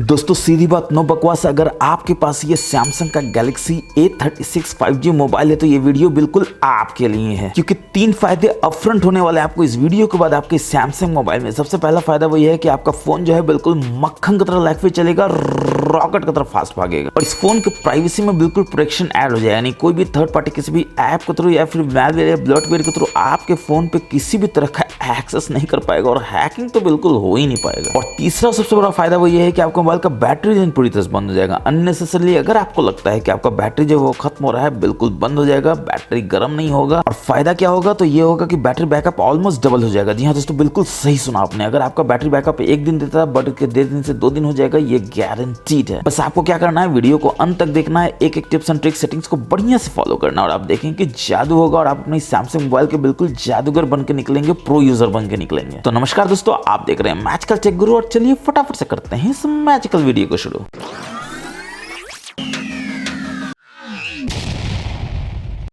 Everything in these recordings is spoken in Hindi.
दोस्तों सीधी बात, नो बकवास। अगर आपके पास ये सैमसंग का गैलेक्सी A36 5G मोबाइल है तो ये वीडियो बिल्कुल आपके लिए है, क्योंकि 3 फायदे अपफ्रंट होने वाले हैं आपको इस वीडियो के बाद आपके सैमसंग मोबाइल में। सबसे पहला फायदा वही है कि आपका फोन जो है बिल्कुल मक्खन की तरह लाइफ में चलेगा, रॉकेट की तरह फास्ट भागेगा, और इस फोन के प्राइवेसी में बिल्कुल प्रोटेक्शन ऐड हो जाए। यानी कोई भी थर्ड पार्टी किसी भी ऐप के थ्रू या फिर मैलवेयर या ब्लॉटवेयर के थ्रू आपके फोन पे किसी भी तरह का एक्सेस नहीं कर पाएगा, और हैकिंग तो बिल्कुल हो ही नहीं पाएगा। और तीसरा सबसे बड़ा फायदा वो ये है कि आपका मोबाइल का बैटरी रेंज पूरी तरह से बंद हो जाएगा। अननेसेसरली अगर आपको लगता है कि आपका बैटरी जो वो खत्म हो रहा है, बिल्कुल बंद हो जाएगा, बैटरी गर्म नहीं होगा। और फायदा क्या होगा तो ये होगा कि बैटरी बैकअप ऑलमोस्ट डबल हो जाएगा। जी हाँ दोस्तों, बिल्कुल सही सुना आपने। अगर आपका बैटरी बैकअप 1 दिन देता है, बट 1.5 दिन से 2 दिन हो जाएगा, ये गारंटीड है। बस आपको क्या करना है, वीडियो को अंत तक देखना है, एक एक टिप्स एंड ट्रिक्स सेटिंग्स को बढ़िया से फॉलो करना, और आप देखेंगे कि जादू होगा और आप अपने सैमसंग मोबाइल के बिल्कुल जादूगर बन के निकलेंगे, प्रो यूजर बन के निकलेंगे। तो नमस्कार दोस्तों, आप देख रहे हैं मैजिकल टेक गुरु, और चलिए फटाफट से करते हैं इस मैजिकल वीडियो को शुरू।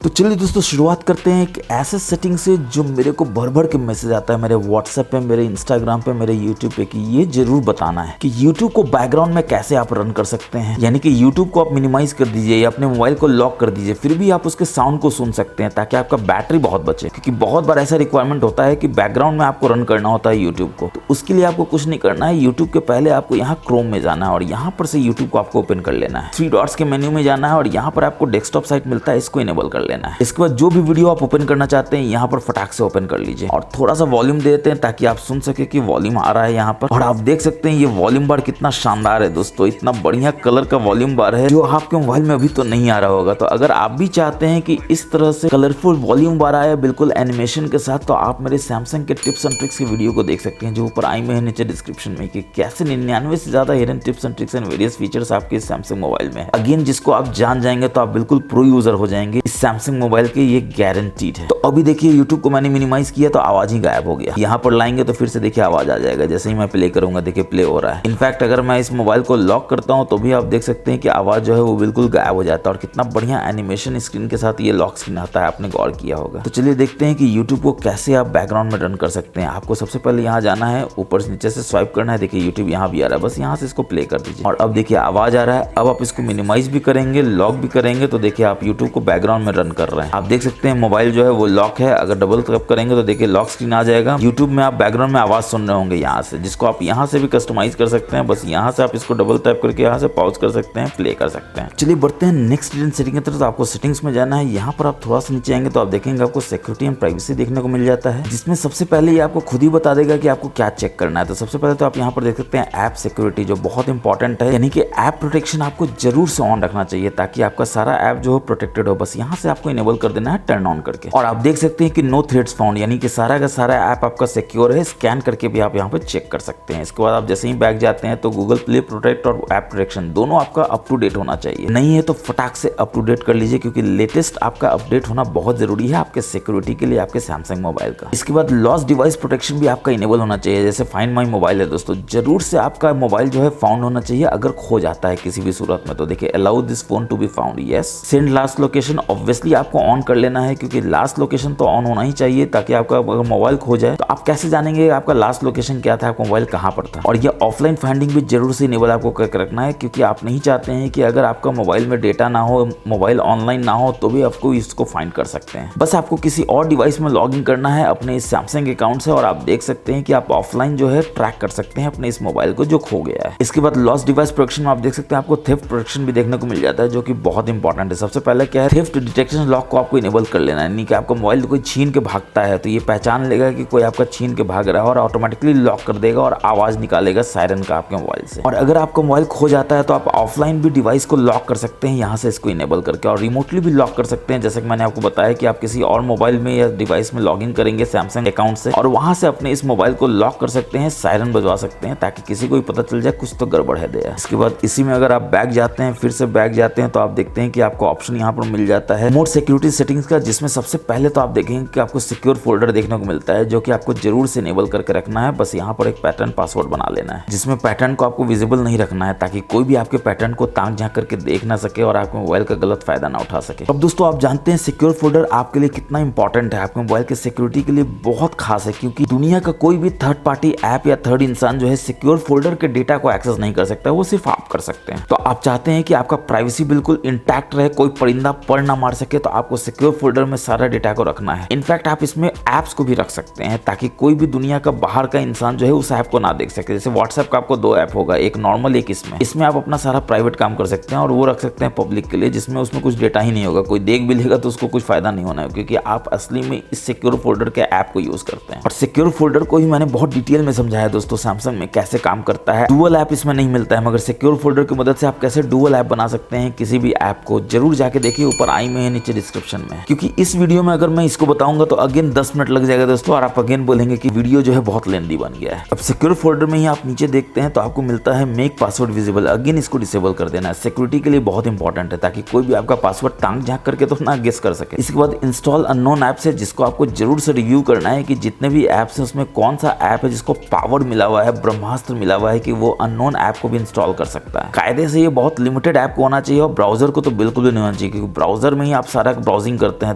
तो चलिए दोस्तों शुरुआत करते हैं एक ऐसे सेटिंग से जो मेरे को भर भर के मैसेज आता है मेरे व्हाट्सएप पे, मेरे इंस्टाग्राम पे, मेरे यूट्यूब पे, कि ये जरूर बताना है कि यूट्यूब को बैकग्राउंड में कैसे आप रन कर सकते हैं। यानी कि यूट्यूब को आप मिनिमाइज कर दीजिए या अपने मोबाइल को लॉक कर दीजिए, फिर भी आप उसके साउंड को सुन सकते हैं, ताकि आपका बैटरी बहुत बचे। क्योंकि बहुत बार ऐसा रिक्वायरमेंट होता है कि बैकग्राउंड में आपको रन करना होता है यूट्यूब को। तो उसके लिए आपको कुछ नहीं करना है, यूट्यूब के पहले आपको यहाँ क्रोम में जाना है और यहाँ पर से यूट्यूब को आपको ओपन कर लेना है। 3 डॉट्स के मेन्यू में जाना है और यहाँ पर आपको डेस्कटॉप साइट मिलता है, इसको इनेबल कर लेना है। इसके बाद जो भी वीडियो आप ओपन करना चाहते हैं यहाँ पर फटाक से ओपन कर लीजिए, और थोड़ा सा वॉल्यूम दे देते हैं ताकि आप सुन सके कि वॉल्यूम आ रहा है यहाँ पर। और आप देख सकते हैं ये वॉल्यूम बार कितना शानदार है दोस्तों, इतना बढ़िया कलर का वॉल्यूम बार है जो आपके मोबाइल में अभी तो नहीं आ रहा होगा। तो अगर आप भी चाहते हैं कि इस तरह से कलरफुल वॉल्यूम बार आए बिल्कुल एनिमेशन के साथ, तो आप मेरे सैमसंग के टिप्स एंड ट्रिक्स की वीडियो को देख सकते हैं, जो ऊपर आई में है नीचे डिस्क्रिप्शन में, कि कैसे 99 से ज्यादा hidden tips and tricks and various features आपके सैमसंग मोबाइल में है। अगेन जिसको आप जान जाएंगे तो आप बिल्कुल प्रो यूजर हो जाएंगे इस सैमसंग मोबाइल के, ये गारंटीड है। तो अभी देखिए YouTube को मैंने मिनिमाइज किया तो आवाज ही गायब हो गया। यहाँ पर लाएंगे तो फिर से देखिए आवाज आ जाएगा। जैसे ही मैं प्ले करूंगा देखिए प्ले हो रहा है। इनफैक्ट अगर मैं इस मोबाइल को लॉक करता हूँ तो भी आप देख सकते हैं कि आवाज जो है वो बिल्कुल गायब हो जाता है, और कितना बढ़िया एनिमेशन स्क्रीन के साथ ये लॉक स्क्रीन आता है, आपने गौर किया होगा। तो चलिए देखते हैं कि YouTube को कैसे आप बैकग्राउंड में रन कर सकते हैं। आपको सबसे पहले यहाँ जाना है, ऊपर से नीचे से स्वाइप करना है। देखिए YouTube यहाँ भी आ रहा है, बस यहाँ से इसको प्ले कर दीजिए, और अब देखिए आवाज आ रहा है। अब आप इसको मिनिमाइज भी करेंगे, लॉक भी करेंगे, तो देखिए आप YouTube को बैकग्राउंड में रन कर रहे हैं। आप देख सकते हैं मोबाइल जो है वो लॉक है। अगर डबल क्लिक करेंगे तो देखिए लॉक स्क्रीन आ जाएगा। YouTube में आप बैकग्राउंड में आवाज सुन रहे होंगे यहाँ से, जिसको आप यहाँ से भी कस्टमाइज कर सकते हैं। बस यहाँ से आप इसको डबल टैप करके यहाँ से पॉज कर सकते हैं, प्ले कर सकते हैं। चलिए बढ़ते हैं नेक्स्ट सेटिंग की तरफ। तो आपको सेटिंग्स में जाना है, यहाँ पर आप थोड़ा सा नीचे आएंगे तो आप देखेंगे आपको सिक्योरिटी एंड प्राइवेसी देखने को मिल जाता है, जिसमें सबसे पहले ये आपको खुद ही बता देगा कि आपको क्या चेक करना है। तो सबसे पहले तो आप यहाँ पर देख सकते हैं ऐप सिक्योरिटी, जो बहुत इंपॉर्टेंट है। यानी कि ऐप प्रोटेक्शन आपको जरूर से ऑन रखना चाहिए, ताकि आपका सारा ऐप जो है प्रोटेक्टेड हो। बस यहाँ से आपको इनेबल कर देना है टर्न ऑन करके। और आप देख सकते हैं कि नो थ्रेड्स फाउंड, यानी कि सारा का सारा ऐप आपका सिक्योर है। स्कैन करके भी आप यहाँ पे चेक कर सकते हैं। इसके बाद आप जैसे ही बैक जाते हैं तो गूगल प्ले प्रोटेक्ट और ऐप प्रोटेक्शन दोनों आपका अप टू डेट होना चाहिए। नहीं है तो फटाक से अप टू डेट कर लीजिए, क्योंकि लेटेस्ट आपका अपडेट होना बहुत जरूरी है आपके सिक्योरिटी के लिए, आपके सैमसंग मोबाइल का। इसके बाद लॉस्ट डिवाइस प्रोटेक्शन भी आपका इनेबल होना चाहिए। जैसे फाइंड माई मोबाइल है दोस्तों, जरूर से आपका मोबाइल जो है फाउंड होना चाहिए अगर खो जाता है किसी भी सूरत में। तो देखिए allow this phone to be found, yes. Send last location obviously आपको ऑन कर लेना है, क्योंकि लास्ट लोकेशन तो ऑन होना ही चाहिए, ताकि आपका अगर मोबाइल खो जाए तो आप कैसे जानेंगे आपका लास्ट लोकेशन क्या था, आपका मोबाइल कहां पर था। और ये ऑफलाइन फाइंडिंग भी जरूर से इनेबल आपको करके रखना है, क्योंकि आप नहीं चाहते हैं कि अगर आपका मोबाइल में डेटा ना हो, मोबाइल ऑनलाइन ना हो, तो भी आपको इसको फाइंड कर सकते हैं। बस आपको किसी और डिवाइस में लॉग इन करना है अपने इस सैमसंग अकाउंट से, और आप देख सकते हैं कि आप ऑफलाइन जो है ट्रैक कर सकते हैं अपने इस मोबाइल को जो खो गया है। इसके बाद लॉस्ट डिवाइस प्रोटेक्शन में आप देख सकते हैं आपको थेफ्ट प्रोटेक्शन भी देखने को मिल जाता है, जो कि बहुत इंपॉर्टेंट है। सबसे पहले क्या है, थेफ्ट डिटेक्शन लॉक को आपको इनेबल कर लेना है। यानी कि आपका मोबाइल कोई छीन के भागता है तो ये पहचान लेगा कि कोई आपका छीन के भाग रहा है, और ऑटोमेटिकली लॉक कर देगा और आवाज निकालेगा सायरन का आपके मोबाइल से। और अगर आपका मोबाइल खो जाता है तो आप ऑफलाइन भी डिवाइस को लॉक कर सकते हैं यहाँ से इसको इनेबल करके, और रिमोटली भी लॉक कर सकते हैं। जैसे कि मैंने आपको बताया कि आप किसी और मोबाइल में या डिवाइस में लॉग इन करेंगे सैमसंग अकाउंट से, और वहां से अपने इस मोबाइल को लॉक कर सकते हैं, सायरन बजवा सकते हैं, ताकि किसी को भी पता चल जाए कुछ तो गड़बड़ है दे। इसके बाद इसी में अगर आप बैक जाते हैं, फिर से बैक जाते हैं, तो आप देखते हैं कि आपको ऑप्शन यहाँ पर मिल जाता है मोड सिक्योरिटी सेटिंग्स का, जिसमें सबसे पहले तो आप देखेंगे कि आपको सिक्योर फोल्डर देखने को मिलता है, जो कि आपको जरूर से इनेबल करके रखना है। बस यहाँ पर एक पैटर्न पासवर्ड बना लेना है, जिसमें पैटर्न को आपको विजिबल नहीं रखना है, ताकि कोई भी आपके पैटर्न को ताक झांक करके देख ना सके और आपके मोबाइल का गलत फायदा ना उठा सके। अब दोस्तों आप जानते हैं सिक्योर फोल्डर आपके लिए कितना इंपॉर्टेंट है, आपके मोबाइल के सिक्योरिटी के लिए बहुत खास है, क्योंकि दुनिया का कोई भी थर्ड पार्टी ऐप या थर्ड इंसान जो है सिक्योर फोल्डर के डेटा को एक्सेस नहीं कर सकता, वो सिर्फ आप कर सकते हैं। तो आप चाहते हैं कि आपका प्राइवेसी बिल्कुल इंटैक्ट रहे, कोई परिंदा पढ़ ना मार सके, तो आपको सिक्योर फोल्डर में सारा डेटा को रखना है। इनफैक्ट आप इसमें एप्स को भी रख सकते हैं, ताकि कोई भी दुनिया का बाहर का इंसान जो है उस ऐप को ना देख सके। जैसे व्हाट्सएप का आपको 2 ऐप होगा, एक नॉर्मल एक इसमें आप अपना सारा प्राइवेट काम कर सकते हैं, और वो रख सकते हैं पब्लिक के लिए, जिसमें उसमें कुछ डेटा ही नहीं होगा। कोई देख भी लेगा तो उसको कुछ फायदा नहीं होना है, क्योंकि आप असली में इस सिक्योर फोल्डर के ऐप को यूज करते हैं। और सिक्योर फोल्डर को ही मैंने बहुत डिटेल में समझाया दोस्तों सैमसंग में कैसे काम करता है। डुअल ऐप इसमें नहीं मिलता है, मगर सिक्योर फोल्डर की मदद से आप कैसे डुअल ऐप बना सकते हैं किसी भी ऐप को, जरूर जाके देखिए, ऊपर आई में है, नीचे डिस्क्रिप्शन में। क्योंकि इस वीडियो में अगर मैं इसको बताऊंगा तो अगेन 10 मिनट लग जाएगा दोस्तों, और आप अगेन बोलेंगे कि वीडियो जो है बहुत लेंदी बन गया है। अब सिक्योर फोल्डर में ही आप नीचे देखते हैं तो आपको मिलता है मेक पासवर्ड विजिबल। अगेन इसको डिसेबल कर देना है, सिक्योरिटी के लिए बहुत इंपॉर्टेंट है, ताकि कोई भी आपका पासवर्ड ताक झांक करके तो ना गेस कर सके। इसके बाद इंस्टॉल अननोन ऐप्स है, जिसको आपको जरूर से रिव्यू करना है कि जितने भी ऐप्स हैं उसमें कौन सा ऐप है जिसको पावर मिला हुआ है, ब्रह्मास्त्र मिला हुआ है कि वो अननोन ऐप को भी इंस्टॉल कर सकता है। कायदे से ये बहुत लिमिटेड ऐप को होना चाहिए, और ब्राउजर को तो बिल्कुल भी नहीं होना चाहिए, क्योंकि ब्राउजर में ही आप सारा ब्राउजिंग करते हैं,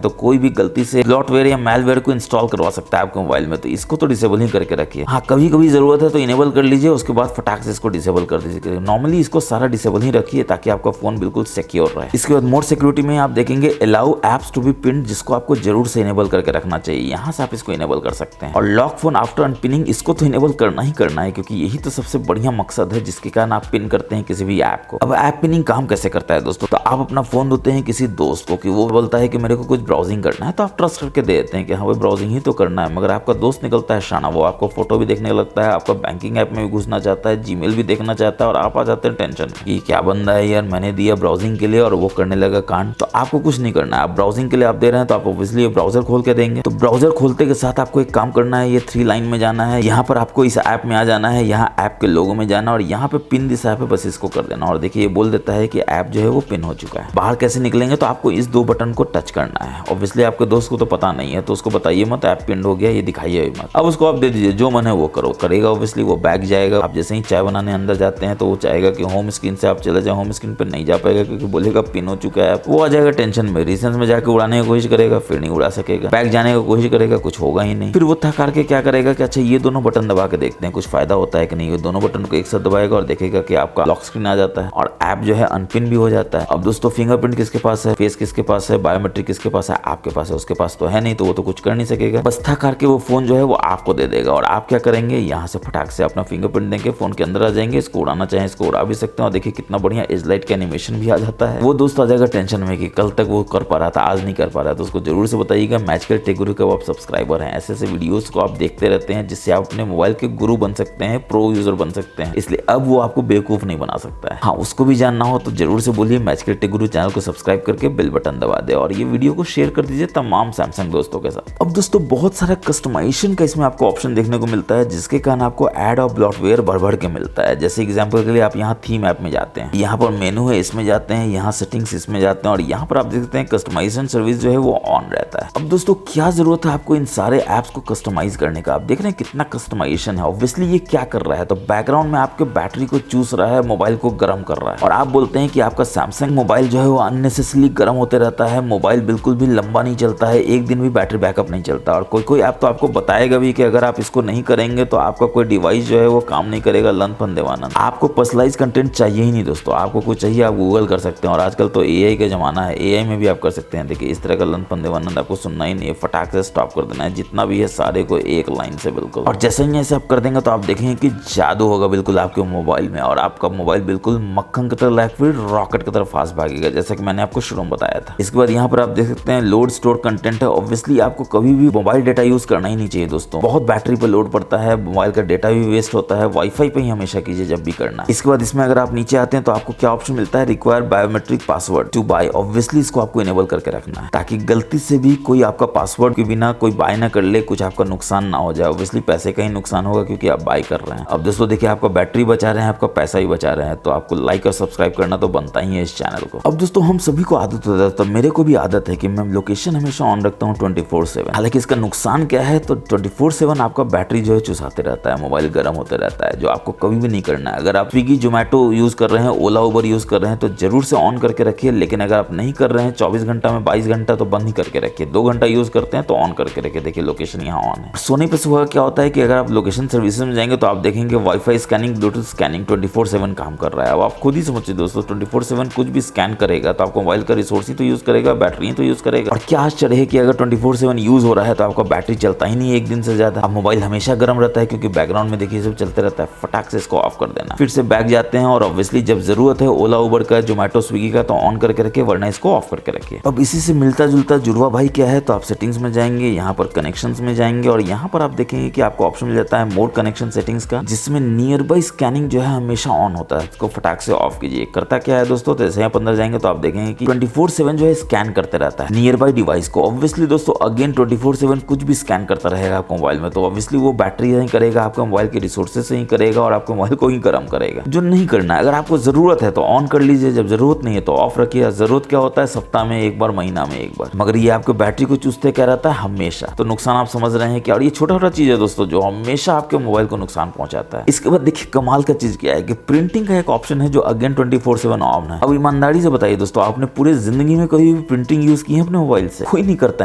तो कोई भी गलती से ब्लॉटवेयर या मैलवेयर को इंस्टॉल करवा सकता है आपके मोबाइल में। तो इसको तो डिसेबल ही करके रखिए। हाँ, कभी कभी जरूरत है तो इनेबल कर लीजिए, उसके बाद फटाक से इसको डिसेबल कर दीजिए। नॉर्मली इसको सारा डिसेबल ही रखिए, ताकि आपका फोन बिल्कुल सिक्योर रहे। इसके बाद मोर सिक्योरिटी में आप देखेंगे allow apps to be pinned, जिसको आपको जरूर से इनेबल करके रखना चाहिए। यहाँ से आप इसको इनेबल कर सकते हैं। और लॉक फोन आफ्टर अनपिनिंग, इसको तो इनेबल करना ही करना है, क्योंकि यही तो सबसे बढ़िया मकसद है जिसके कारण आप पिन करते हैं किसी भी ऐप को। अब ऐप पिनिंग काम कैसे करता है दोस्तों, तो आप अपना फोन देते हैं किसी दोस्त को कि वो बोलता है कि मेरे को कुछ ब्राउजिंग करना है, तो आप ट्रस्ट करके दे देते हैं कि हाँ भाई ब्राउजिंग ही तो करना है। मगर आपका दोस्त निकलता है शाना, वो आपको फोटो भी देखने लगता है, आपका बैंकिंग ऐप में भी घुसना चाहता है, जीमेल भी देखना चाहता है, और आप आ जाते हैं टेंशन कि क्या बंदा है यार, मैंने दिया ब्राउजिंग के लिए और वो करने लगा कांड। तो आपको कुछ नहीं करना है, आप ब्राउजिंग के लिए आप दे रहे हैं तो आप ऑब्वियसली ब्राउजर खोल के देंगे। तो ब्राउजर खोलते के साथ आपको एक काम करना है, ये 3 लाइन में जाना है, यहाँ पर आपको इस ऐप में आ जाना है, यहाँ ऐप के लोगो में जाना, और यहाँ पे पिन दिस ऐप है, बस इसको कर देना। और देखिए ये बोल देता है कि ऐप जो है वो पिन हो चुका है। बाहर कैसे निकलेंगे, तो आपको इस 2 बटन को टच करना है। ऑब्वियसली आपके दोस्त को तो पता नहीं है, तो उसको बताइए मत ऐप पिन हो गया, ये दिखाइए मत। अब उसको आप दे दीजिए, जो मन है वो करो, करेगा ऑब्वियसली, वो बैग जाएगा। आप जैसे ही चाय बनाने अंदर जाते हैं तो वो चाहेगा कि होम स्क्रीन से आप चले जाए, होम स्क्रीन पर नहीं जा पाएगा, क्योंकि बोलेगा पिन हो चुका है। वो आ जाएगा टेंशन में, रीसेंस में जाके उड़ाने की कोशिश करेगा, फिर नहीं उड़ा सकेगा। बैग जाने की कोशिश करेगा, कुछ होगा ही नहीं। फिर वो थक करके क्या करेगा कि अच्छा ये दोनों बटन दबा के देखते हैं कुछ फायदा होता है कि नहीं। ये दोनों बटन को एक साथ दबाएगा और देखेगा कि आपका लॉक स्क्रीन आ जाता है और ऐप जो है अनपिन भी हो जाता है। अब दोस्तों फिंगरप्रिंट किसके पास है, फेस किसके पास है, बायोमेट्रिक किसके पास है, आपके पास है। उसके पास तो है नहीं, तो वो तो कुछ कर नहीं सकेगा। बस थक करके वो फोन जो है वो आपको दे देगा, और आप क्या करेंगे, यहाँ से फटाक से अपना फिंगरप्रिंट देंगे, फोन के अंदर आ जाएंगे। इसको उड़ाना चाहें इसको उड़ा भी सकते हैं, और देखिए कितना बढ़िया एज लाइट का एनिमेशन भी आ जाता है। वो दोस्त आ जाएगा टेंशन में कि कल तक वो कर पा रहा था, आज नहीं कर पा रहा, तो उसको जरूर से बताइएगा। मैजिकल टेक गुरु के आप सब्सक्राइबर हैं, ऐसे वीडियोस को आप देखते रहते हैं, जिससे आप अपने मोबाइल के गुरु बन सकते हैं, प्रो यूजर बन सकते हैं। इसलिए अब वो आपको बेवकूफ नहीं बना सकता है। हाँ, उसको भी जानना हो तो जरूर से बोलिए। मैजिकल टेक गुरु चैनल को सब्सक्राइब करके बेल बटन दबा दे, और ये वीडियो को शेयर कर दीजिए तमाम सैमसंग दोस्तों के साथ। अब दोस्तों बहुत सारा कस्टमाइजेशन का इसमें आपको ऑप्शन देखने को मिलता है, जिसके कारण आपको ऐड और ब्लॉटवेयर भर के मिलता है। जैसे एग्जांपल के लिए आप यहाँ थीम ऐप में जाते हैं, यहाँ पर मेनू है, इसमें जाते हैं, यहाँ सेटिंग्स इसमें जाते हैं, और यहाँ पर आप देख सकते हैं कस्टमाइजेशन सर्विस जो है वो ऑन रहता है। अब दोस्तों क्या जरूरत है आपको इन सारे ऐप्स को कस्टमाइज करने का। आप देख रहे हैं कितना कस्टमाइजेशन है। ऑब्वियसली ये क्या कर रहा है, तो बैकग्राउंड में आपके बैटरी को चूस रहा है, मोबाइल को गर्म कर रहा है, और आप बोलते हैं कि आपका सैमसंग मोबाइल जो है वो अननेसेसरली गर्म होते रहता है, मोबाइल बिल्कुल भी लंबा नहीं चलता है, एक दिन भी बैटरी बैकअप नहीं चलता। और कोई ऐप तो आपको बताएगा भी कि अगर आप इसको नहीं करेंगे तो आपका कोई डिवाइस जो है वो काम नहीं करेगा। लन फन देवानंद। आपको पर्सनलाइज कंटेंट चाहिए ही नहीं दोस्तों, आपको कुछ चाहिए आप गूगल कर सकते हैं, और आजकल तो एआई का जमाना है, एआई में भी आप कर सकते हैं। देखिए इस तरह का लन फन देवानंद आपको सुनना ही नहीं है, फटाक से स्टॉप कर देना है, जितना भी है सारे को एक लाइन से बिल्कुल। और जैसे ही ऐसे आप कर देंगे तो आप देखेंगे कि जादू होगा बिल्कुल आपके मोबाइल में, और आपका मोबाइल बिल्कुल मक्खन की तरह लाइक फिर रॉकेट की तरह फास्ट भागेगा, जैसा कि मैंने आपको शुरू में बताया था। इसके बाद यहाँ पर आप देख सकते हैं लोड स्टोर कंटेंट है। ऑब्वियसली आपको कभी भी मोबाइल डेटा यूज करना ही नहीं चाहिए दोस्तों, बहुत बैटरी पर लोड पड़ता है, मोबाइल का डेटा भी वेस्ट होता है। वाईफाई पे ही हमेशा कीजिए जब भी करना। इसके बाद इसमें अगर आप नीचे आते हैं तो आपको क्या ऑप्शन मिलता है, require biometric password to buy. Obviously इसको आपको इनेबल करके रखना है, ताकि गलती से भी कोई आपका पासवर्ड के बिना कोई बाय ना कर ले, कुछ आपका नुकसान ना हो जाए। ऑब्वियसली पैसे का ही नुकसान होगा क्योंकि आप बाय कर रहे हैं। अब दोस्तों देखिए आपका बैटरी बचा रहे हैं, आपका पैसा ही बचा रहे हैं, तो आपको लाइक और सब्सक्राइब करना तो बनता ही है इस चैनल को। अब दोस्तों हम सभी को आदत होता है, तो मेरे मेरे को भी आदत है कि मैं लोकेशन हमेशा ऑन रखता हूँ 24/7। हालांकि इसका नुकसान क्या है, तो 24/7 आपका बैटरी जो है चुसाते रहता है, मोबाइल गर्म होते रहता है, जो आपको कभी भी नहीं करना है। अगर आप स्विगी जोमेटो यूज कर रहे हैं, ओला उबर यूज कर रहे हैं तो जरूर से ऑन करके रखिए। लेकिन अगर आप नहीं कर रहे हैं 24 घंटा में 22 घंटा तो बंद ही करके रखिए। 2 घंटा यूज करते हैं तो ऑन करके रखिए। देखिए लोकेशन यहाँ ऑन है। सोने पे सुबह क्या होता है कि अगर आप लोकेशन सर्विसेज में जाएंगे तो आप देखेंगे वाईफाई स्कैनिंग, ब्लूटूथ स्कैनिंग 24/7 काम कर रहा है। अब आप खुद ही समझिए दोस्तों, 24/7 कुछ भी स्कैन करेगा तो आपको मोबाइल का रिसोर्स ही तो यूज करेगा, बैटरी ही तो यूज करेगा। और क्या आश्चर्य है कि अगर 24/7 यूज हो रहा है तो आपका बैटरी चलता ही नहीं है एक दिन से ज्यादा। अब मोबाइल हमेशा गर्म रहता है क्योंकि बैकग्राउंड में देखिए सब चलते रहता है। फटाक से इसको ऑफ कर देना, फिर से बैक जाते हैं और ऑब्वियसली जब जरूरत है ओला उबर का, जोमेटो स्विगी का तो ऑन करके रखिए, वरना इसको ऑफ करके रखिए। अब इसी से मिलता जुलता जुड़वा भाई क्या है, तो आप सेटिंग्स में जाएंगे, यहाँ पर कनेक्शंस में जाएंगे और यहाँ पर आप देखेंगे कि आपको ऑप्शन मिल जाता है मोर कनेक्शन सेटिंग्स का, जिसमें नियर बाई स्कैनिंग जो है हमेशा ऑन होता है। इसको फटाक से ऑफ कीजिए। करता क्या है दोस्तों, तो जैसे आप अंदर जाएंगे तो आप देखेंगे कि 24/7 जो है स्कैन करते रहता है नियर बाई डिवाइस को। ऑब्वियसली दोस्तों अगेन 24/7 कुछ भी स्कैन करता रहेगा आपको मोबाइल में, तो ऑब्वियसली वो बैटरी ही करेगा, आपका मोबाइल के रिसोर्सेज से ही करेगा और आपके मोबाइल को ही गर्म करेगा। जो नहीं करना है, अगर आपको जरूरत है तो ऑन कर लीजिए, जब जरूरत नहीं है तो ऑफ रखिए। जरूरत क्या होता है, सप्ताह में एक बार, महीना में एक बार, मगर ये आपके बैटरी को चूसते क्या रहता है हमेशा। तो नुकसान आप समझ रहे हैं कि, और ये छोटा छोटा चीज है दोस्तों जो हमेशा आपके मोबाइल को नुकसान पहुंचाता है। इसके बाद देखिए कमाल का चीज क्या है कि प्रिंटिंग का एक ऑप्शन है जो अगेन 24/7 ऑन है। अब ईमानदारी से बताइए दोस्तों, आपने पूरे जिंदगी में कभी भी प्रिंटिंग यूज की है अपने मोबाइल से? कोई नहीं करता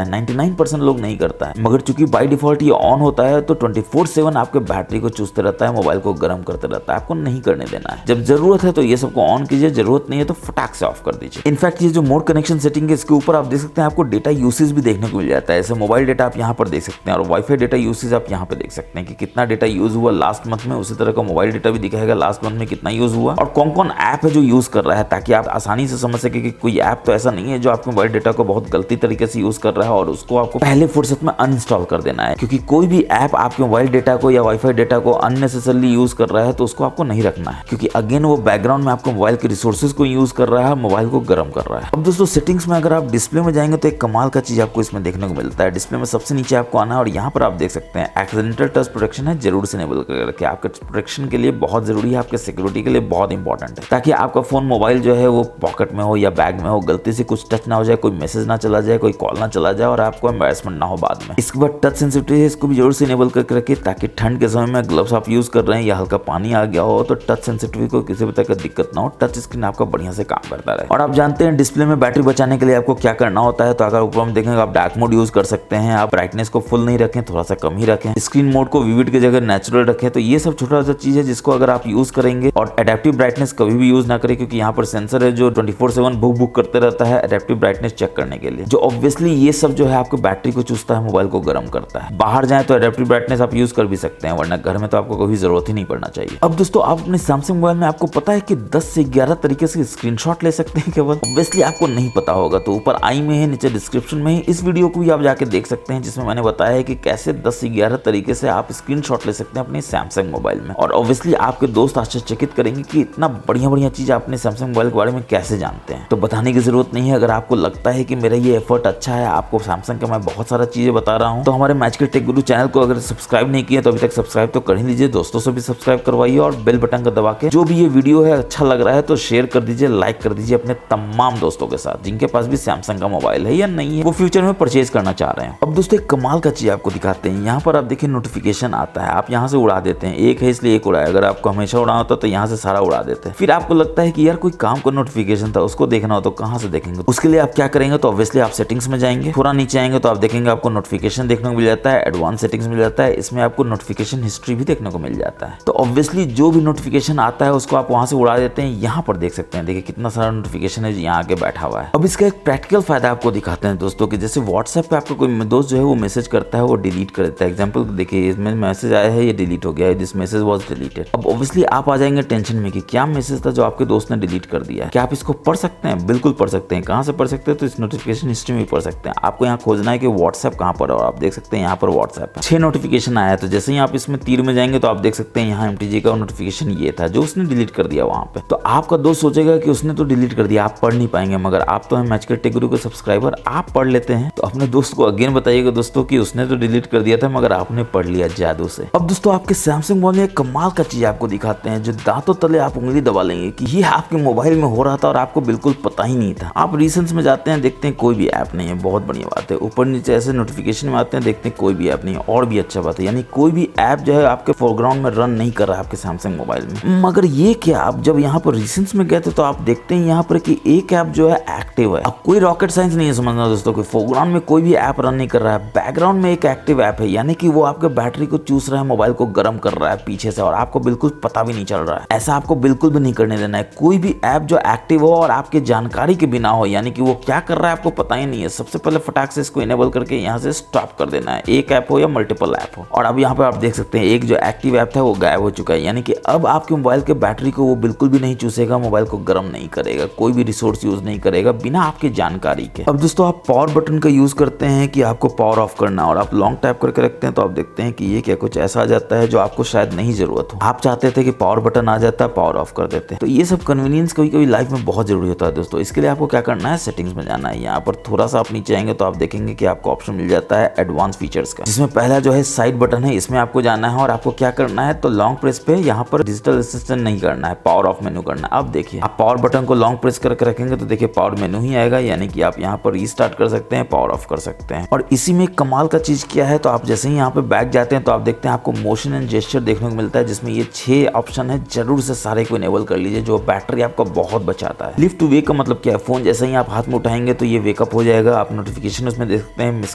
है, 99% लोग नहीं करता है। मगर चूंकि बाय डिफॉल्ट ये ऑन होता है तो 24/7 आपके बैटरी को चूसते रहता है, मोबाइल को गर्म करते रहता है। आपको नहीं करने देना है। जब जरूरत है तो ये सबको ऑन कीजिए, जरूरत नहीं है तो फटाक से ऑफ कर दीजिए। इनफैक्ट ये जो मोर कनेक्शन सेटिंग है, इसके ऊपर आप देख सकते हैं आपको डेटा यूसेज भी देखने को मिल जाता है। जैसे मोबाइल डेटा आप यहाँ पर देख सकते हैं और वाईफाई डेटा यूसेज आप यहाँ पे देख सकते हैं कि कितना डेटा यूज हुआ लास्ट मंथ में। उसी तरह का मोबाइल डेटा भी दिखाएगा लास्ट मंथ में कितना यूज हुआ और कौन कौन ऐप है जो यूज कर रहा है, ताकि आप आसानी से समझ सके कि कोई ऐप तो ऐसा नहीं है जो आपके मोबाइल डेटा को बहुत गलती तरीके से यूज कर रहा है और उसको आपको पहले फुर्सत में अनइंस्टॉल कर देना है। क्योंकि कोई भी ऐप आपके मोबाइल डेटा को या वाईफाई डेटा को अननेसेसरली यूज कर रहा है तो उसको आपको नहीं रखना है, क्योंकि अगेन वो बैकग्राउंड में आपको मोबाइल के रिसोर्सेज को यूज कर रहा है, मोबाइल को गर्म कर रहा है। अब दोस्तों सेटिंग्स में अगर आप डिस्प्ले में जाएंगे तो एक कमाल का चीज आपको इसमें देखने को मिलता है। डिस्प्ले में सबसे नीचे आपको आना है और यहाँ पर आप देख सकते हैं एक्सीडेंटल टच प्रोटेक्शन है, जरूर से इनेबल करके रखिए। आपके प्रोटेक्शन के लिए बहुत जरूरी है, आपके सिक्योरिटी के लिए बहुत इंपॉर्टेंट है, ताकि आपका फोन मोबाइल जो है वो पॉकेट में हो या बैग में हो, गलती से कुछ टच ना हो जाए, कोई मैसेज ना चला जाए, कोई कॉल ना चला जाए और आपको एम्बैरेसमेंट ना हो बाद में। इसके बाद टच सेंसिटिविटी है, इसको भी जरूर से इनेबल करके रखिए, ताकि ठंड के समय में ग्लव्स आप यूज कर रहे हैं या हल्का पानी आ गया हो तो टच सेंसिटिविटी को किसी भी तरह का दिक्कत ना हो, टच स्क्रीन आपका बढ़िया से काम करता रहे। और आप जानते हैं डिस्प्ले में बैटरी बचाने के लिए आपको क्या करना होता है। तो अगर ऊपर हम देखेंगे आप डार्क मोड यूज कर सकते हैं, आप ब्राइटनेस को फुल नहीं रखें, थोड़ा सा कम ही रखें, स्क्रीन मोड को विविड की जगह नेचुरल रखें। तो ये सब छोटा सा चीज है जिसको अगर आप यूज करेंगे, और एडेप्टिव ब्राइटनेस कभी भी यूज ना करें, क्योंकि यहाँ पर सेंसर है जो 24/7 बुक बुक करते रहता है एडेप्टिव ब्राइटनेस चेक करने के लिए, जो ऑब्वियसली ये सब जो है आपको बैटरी को चूसता है, मोबाइल को गर्म करता है। बाहर जाए तो एडेप्टिव ब्राइटनेस आप यूज कर भी सकते हैं, वरना घर में तो आपको कभी जरूरत ही नहीं पड़ना चाहिए। अब दोस्तों आप अपने सैमसंग मोबाइल में आपको पता है कि 10 से 11 तरीके से स्क्रीनशॉट ले सकते हैं केवल। ऑब्वियसली आपको नहीं पता होगा तो ऊपर आई में है, नीचे डिस्क्रिप्शन में है, इस वीडियो को भी आप जाके देख सकते हैं, जिसमें मैंने बताया है कि कैसे 10 से 11 तरीके से आप स्क्रीनशॉट ले सकते हैं अपने सैमसंग मोबाइल में। और ऑब्वियसली आपके दोस्त आश्चर्यचकित करेंगे कि इतना बढ़िया चीज आप अपने सैमसंग मोबाइल के बारे में कैसे जानते हैं। तो बताने की जरूरत नहीं है। अगर आपको लगता है कि मेरा ये एफर्ट अच्छा है, आपको सैमसंग का मैं बहुत सारा चीजें बता रहा हूँ, तो हमारे मैच के टेक गुरु चैनल को अगर सब्सक्राइब नहीं किया तो अभी तक सब्सक्राइब तो कर ही लीजिए, दोस्तों से भी सब्सक्राइब करवाइए और बेल बटन का दबा के जो भी ये वीडियो है अच्छा लग रहा है तो शेयर कर दीजिए, लाइक कर दीजिए अपने तमाम दोस्तों के साथ जिनके पास भी सैमसंग का मोबाइल है या नहीं है, वो फ्यूचर में परचेज करना चाह रहे हैं। अब दोस्तों एक कमाल का चीज आपको दिखाते हैं। यहाँ पर आप देखिए नोटिफिकेशन आता है, आप यहाँ से उड़ा देते हैं, एक है इसलिए एक उड़ाए। अगर आपको हमेशा उड़ाना होता तो यहाँ से सारा उड़ा देते हैं। फिर आपको लगता है कि यार कोई काम का नोटिफिकेशन था उसको देखना हो तो कहाँ से देखेंगे। उसके लिए आप क्या करेंगे, तो ऑब्वियसली आप सेटिंग्स में जाएंगे, थोड़ा नीचे आएंगे तो आप देखेंगे आपको नोटिफिकेशन देखने को मिल जाता है, एडवांस सेटिंग्स मिल जाता है, इसमें आपको नोटिफिकेशन हिस्ट्री भी देखने को मिल जाता है। तो ऑब्वियसली जो भी नोटिफिकेशन आता है उसको आप वहां से उड़ा देते हैं। यहाँ पर देख सकते हैं, देखिए कितना सारा नोटिफिकेशन है यहाँ आगे बैठा हुआ है। अब इसका एक प्रैक्टिकल फायदा आपको दिखाते हैं दोस्तों, कि जैसे व्हाट्सएप पे आपको कोई दोस्त जो है वो मैसेज करता है, वो डिलीट कर देता है। एग्जाम्पल देखिए इसमें मैसेज आया है, ये डिलीट हो गया है, दिस मैसेज वाज डिलीटेड। अब ऑब्वियसली आप आ जाएंगे टेंशन में कि क्या मैसेज था जो आपके दोस्त ने डिलीट कर दिया है। क्या आप इसको पढ़ सकते हैं? बिल्कुल पढ़ सकते हैं। कहाँ से पढ़ सकते हैं? तो इस नोटिफिकेशन हिस्ट्री में पढ़ सकते हैं। आपको यहाँ खोजना है कि व्हाट्सएप कहाँ पर है, और आप देख सकते हैं यहाँ पर व्हाट्सएप है। 6 नोटिफिकेशन आया है, तो जैसे ही आप इसमें तीर में जाएंगे तो आप देख सकते हैं यहाँ MTG का नोटिफिकेशन ये था जो उसने डिलीट कर दिया वहां पे। तो आपका दोस्त सोचेगा कि उसने तो डिलीट कर दिया, आप पढ़ नहीं पाएंगे, मगर आप तो हैं मैच के टेक गुरु के सब्सक्राइबर, आप पढ़ लेते हैं। तो अपने दोस्त को अगेन बताइएगा दोस्तों कि उसने तो डिलीट कर दिया था मगर आपने पढ़ लिया जादू से। अब दोस्तों आपके सैमसंग मोबाइल में एक कमाल का चीज आपको दिखाते हैं, जो दांतों तले आप उंगली दबा लेंगे कि ये आपके मोबाइल में हो रहा था और आपको बिल्कुल पता ही नहीं था। आप रीसेंट में जाते हैं, देखते हैं कोई भी ऐप नहीं है, बहुत बढ़िया बात है। ऊपर नीचे ऐसे नोटिफिकेशन में आते हैं, देखते हैं कोई भी ऐप नहीं है, और भी अच्छा बात है, यानी कोई भी ऐप जो है आपके फोरग्राउंड में रन नहीं कर रहा है आपके सैमसंग मोबाइल में। मगर ये क्या, आप जब यहाँ पर रिसेंट्स में गए थे तो आप देखते हैं यहाँ पर कि एक ऐप जो है एक्टिव है। अब कोई रॉकेट साइंस नहीं है समझना दोस्तों, कोई फोरग्राउंड में कोई भी ऐप रन नहीं कर रहा है, बैकग्राउंड में एक एक्टिव ऐप है, यानी कि वो आपके बैटरी को चूस रहा है, मोबाइल को गर्म कर रहा है पीछे से, और आपको बिल्कुल पता भी नहीं चल रहा है। ऐसा आपको बिल्कुल भी नहीं करने देना है। कोई भी ऐप जो एक्टिव हो और आपके जानकारी के बिना हो, यानी कि वो क्या कर रहा है आपको पता ही नहीं है, सबसे पहले फटाक से इसको इनेबल करके यहाँ से स्टॉप कर देना है, एक ऐप हो या मल्टीपल ऐप हो। और अब यहाँ पे आप देख सकते हैं एक जो एक्टिव ऐप था वो गायब हो चुका है, यानी कि अब आपके मोबाइल के बैटरी को वो बिल्कुल भी नहीं चूसेगा, मोबाइल को गर्म नहीं करेगा, कोई भी रिसोर्स यूज नहीं करेगा बिना आपकी जानकारी के। अब दोस्तों आप पावर बटन का यूज करते हैं कि आपको पावर ऑफ करना, और आप लॉन्ग टैप करके रखते हैं तो आप देखते हैं कि ये क्या कुछ ऐसा आ जाता है जो आपको शायद नहीं जरूरत हो। आप चाहते थे कि पावर बटन आ जाता है, पावर ऑफ कर देते। तो ये सब कन्वीनियंस कभी कभी लाइफ में बहुत जरूरी होता है दोस्तों। इसके लिए आपको क्या करना है, सेटिंग्स में जाना है। यहाँ पर थोड़ा सा आप नीचे आएंगे तो आप देखेंगे कि आपको ऑप्शन मिल जाता है एडवांस फीचर्स का, जिसमें पहला जो है साइड बटन है, इसमें आपको जाना है और आपको क्या करना है, तो लॉन्ग प्रेस पे यहाँ पर डिजिटल असिस्टेंट नहीं करना है, पावर ऑफ मेनू करना है। अब देखिए आप पावर बटन को लॉन्ग प्रेस करके रखेंगे तो देखिए पावर मेनू ही आएगा, यानी कि आप यहाँ पर रीस्टार्ट कर सकते हैं, पावर ऑफ कर सकते हैं। और इसी में कमाल का चीज क्या है, तो आप जैसे ही यहाँ पे बैक जाते हैं तो आप देखते हैं आपको मोशन एंड जेस्चर देखने को मिलता है, जिसमें ये 6 ऑप्शन है, जरूर से सारे को इनेबल कर लीजिए, जो बैटरी आपका बहुत बचाता है। लिफ्ट टू वेक का मतलब क्या है, फोन जैसे ही आप हाथ में उठाएंगे तो ये वेकअप हो जाएगा, आप नोटिफिकेशन उसमें देख सकते हैं, मिस